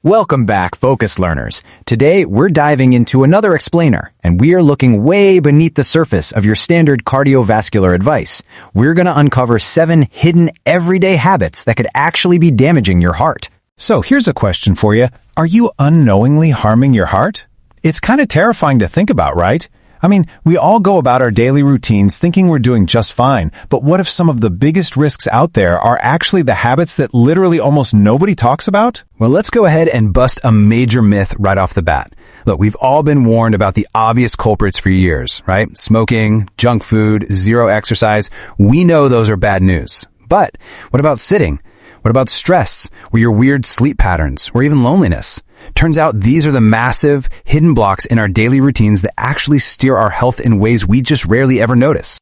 Welcome back, Focus Learners. Today, we're diving into another explainer, and we are looking way beneath the surface of your standard cardiovascular advice. We're going to uncover 7 hidden everyday habits that could actually be damaging your heart. So here's a question for you. Are you unknowingly harming your heart? It's kind of terrifying to think about, right? I mean, we all go about our daily routines thinking we're doing just fine, but what if some of the biggest risks out there are actually the habits that literally almost nobody talks about? Well, let's go ahead and bust a major myth right off the bat. Look, we've all been warned about the obvious culprits for years, right? Smoking, junk food, zero exercise. We know those are bad news. But what about sitting? What about stress, or your weird sleep patterns, or even loneliness? Turns out these are the massive, hidden blocks in our daily routines that actually steer our health in ways we just rarely ever notice.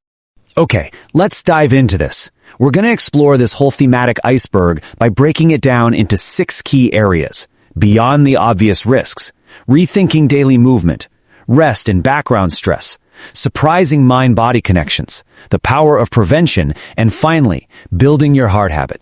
Okay, let's dive into this. We're going to explore this whole thematic iceberg by breaking it down into 6 key areas. Beyond the obvious risks, rethinking daily movement, rest and background stress, surprising mind-body connections, the power of prevention, and finally, building your heart habit.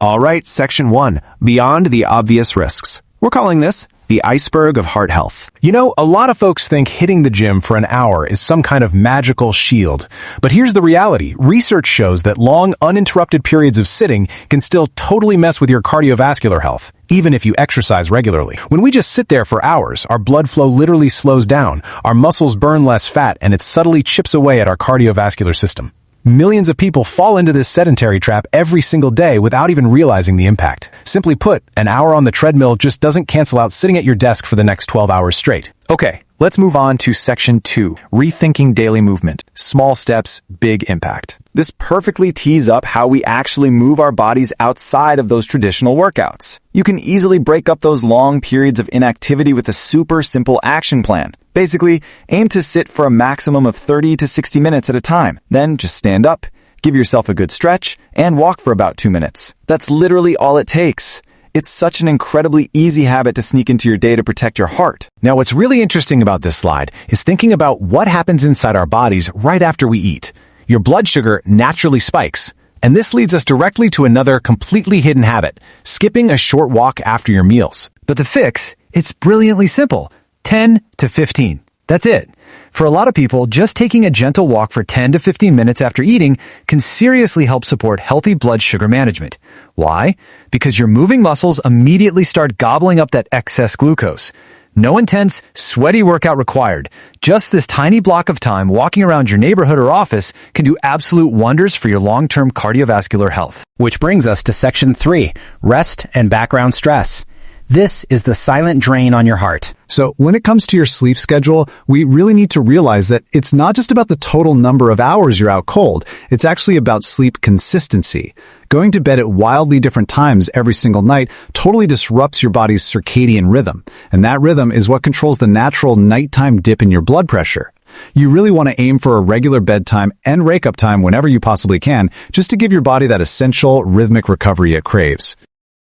All right, Section 1, Beyond the Obvious Risks. We're calling this the iceberg of heart health. You know, a lot of folks think hitting the gym for an hour is some kind of magical shield. But here's the reality. Research shows that long, uninterrupted periods of sitting can still totally mess with your cardiovascular health, even if you exercise regularly. When we just sit there for hours, our blood flow literally slows down, our muscles burn less fat, and it subtly chips away at our cardiovascular system. Millions of people fall into this sedentary trap every single day without even realizing the impact. Simply put, an hour on the treadmill just doesn't cancel out sitting at your desk for the next 12 hours straight. Okay, let's move on to Section 2, Rethinking Daily Movement. Small steps, big impact. This perfectly tees up how we actually move our bodies outside of those traditional workouts. You can easily break up those long periods of inactivity with a super simple action plan. Basically, aim to sit for a maximum of 30 to 60 minutes at a time. Then just stand up, give yourself a good stretch, and walk for about 2 minutes. That's literally all it takes. It's such an incredibly easy habit to sneak into your day to protect your heart. Now, what's really interesting about this slide is thinking about what happens inside our bodies right after we eat. Your blood sugar naturally spikes. And this leads us directly to another completely hidden habit, skipping a short walk after your meals. But the fix, it's brilliantly simple. 10 to 15. That's it. For a lot of people, just taking a gentle walk for 10 to 15 minutes after eating can seriously help support healthy blood sugar management. Why? Because your moving muscles immediately start gobbling up that excess glucose. No intense, sweaty workout required. Just this tiny block of time walking around your neighborhood or office can do absolute wonders for your long-term cardiovascular health. Which brings us to Section 3, Rest and Background Stress. This is the silent drain on your heart. So when it comes to your sleep schedule, we really need to realize that it's not just about the total number of hours you're out cold. It's actually about sleep consistency. Going to bed at wildly different times every single night totally disrupts your body's circadian rhythm. And that rhythm is what controls the natural nighttime dip in your blood pressure. You really want to aim for a regular bedtime and wake-up time whenever you possibly can, just to give your body that essential rhythmic recovery it craves.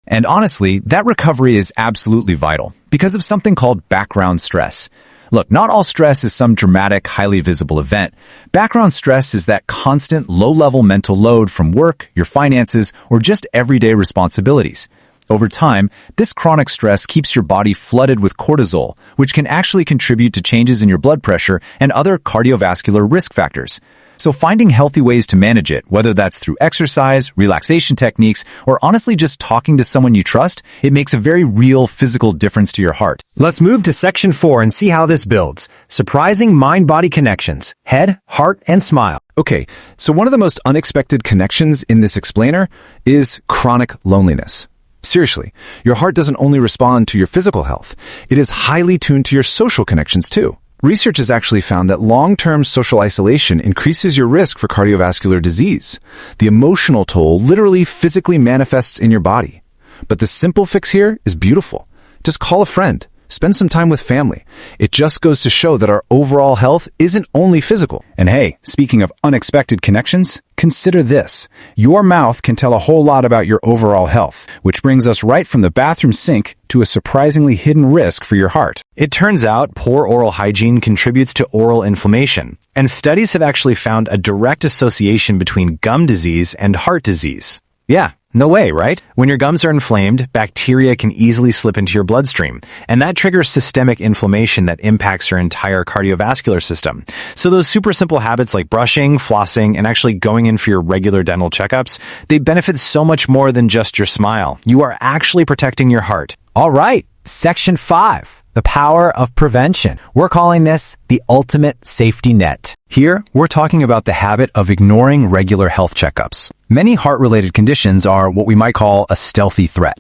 And honestly, that recovery is absolutely vital because of something called background stress. Look, not all stress is some dramatic, highly visible event. Background stress is that constant, low-level mental load from work, your finances, or just everyday responsibilities. Over time, this chronic stress keeps your body flooded with cortisol, which can actually contribute to changes in your blood pressure and other cardiovascular risk factors. So finding healthy ways to manage it, whether that's through exercise, relaxation techniques, or honestly just talking to someone you trust, it makes a very real physical difference to your heart. Let's move to Section 4 and see how this builds. Surprising mind-body connections. Head, heart, and smile. Okay, so one of the most unexpected connections in this explainer is chronic loneliness. Seriously, your heart doesn't only respond to your physical health. It is highly tuned to your social connections too. Research has actually found that long-term social isolation increases your risk for cardiovascular disease. The emotional toll literally physically manifests in your body. But the simple fix here is beautiful. Just call a friend. Spend some time with family. It just goes to show that our overall health isn't only physical. And hey, speaking of unexpected connections, consider this. Your mouth can tell a whole lot about your overall health, which brings us right from the bathroom sink to a surprisingly hidden risk for your heart. It turns out poor oral hygiene contributes to oral inflammation, and studies have actually found a direct association between gum disease and heart disease. Yeah, No way, right? When your gums are inflamed, bacteria can easily slip into your bloodstream, and that triggers systemic inflammation that impacts your entire cardiovascular system. So those super simple habits like brushing, flossing, and actually going in for your regular dental checkups, they benefit so much more than just your smile. You are actually protecting your heart. All right, Section 5, the power of prevention. We're calling this the ultimate safety net. Here, we're talking about the habit of ignoring regular health checkups. Many heart-related conditions are what we might call a stealthy threat.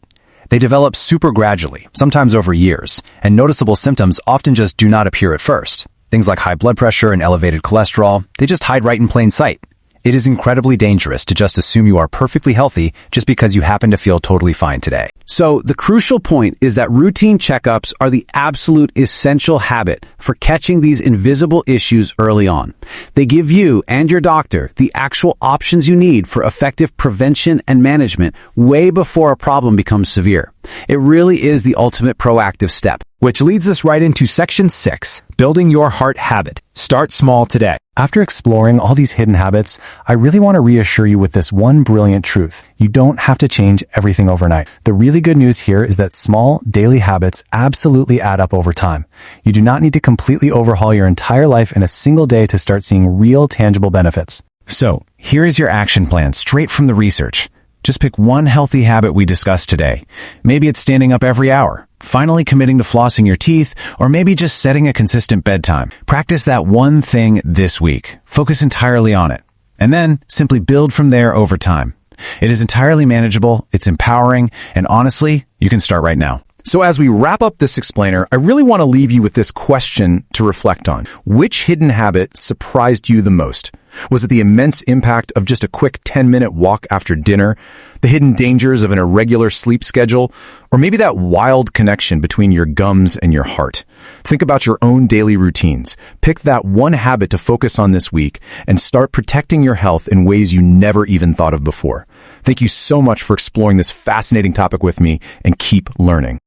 They develop super gradually, sometimes over years, and noticeable symptoms often just do not appear at first. Things like high blood pressure and elevated cholesterol, they just hide right in plain sight. It is incredibly dangerous to just assume you are perfectly healthy just because you happen to feel totally fine today. So the crucial point is that routine checkups are the absolute essential habit for catching these invisible issues early on. They give you and your doctor the actual options you need for effective prevention and management way before a problem becomes severe. It really is the ultimate proactive step. Which leads us right into Section 6, Building Your Heart Habit. Start small today. After exploring all these hidden habits, I really want to reassure you with this one brilliant truth. You don't have to change everything overnight. The really good news here is that small, daily habits absolutely add up over time. You do not need to completely overhaul your entire life in a single day to start seeing real, tangible benefits. So, here is your action plan straight from the research. Just pick one healthy habit we discussed today. Maybe it's standing up every hour, finally committing to flossing your teeth, or maybe just setting a consistent bedtime. Practice that one thing this week. Focus entirely on it. And then simply build from there over time. It is entirely manageable, it's empowering, and honestly, you can start right now. So as we wrap up this explainer, I really want to leave you with this question to reflect on. Which hidden habit surprised you the most? Was it the immense impact of just a quick 10-minute walk after dinner, the hidden dangers of an irregular sleep schedule, or maybe that wild connection between your gums and your heart? Think about your own daily routines. Pick that one habit to focus on this week and start protecting your health in ways you never even thought of before. Thank you so much for exploring this fascinating topic with me, and keep learning.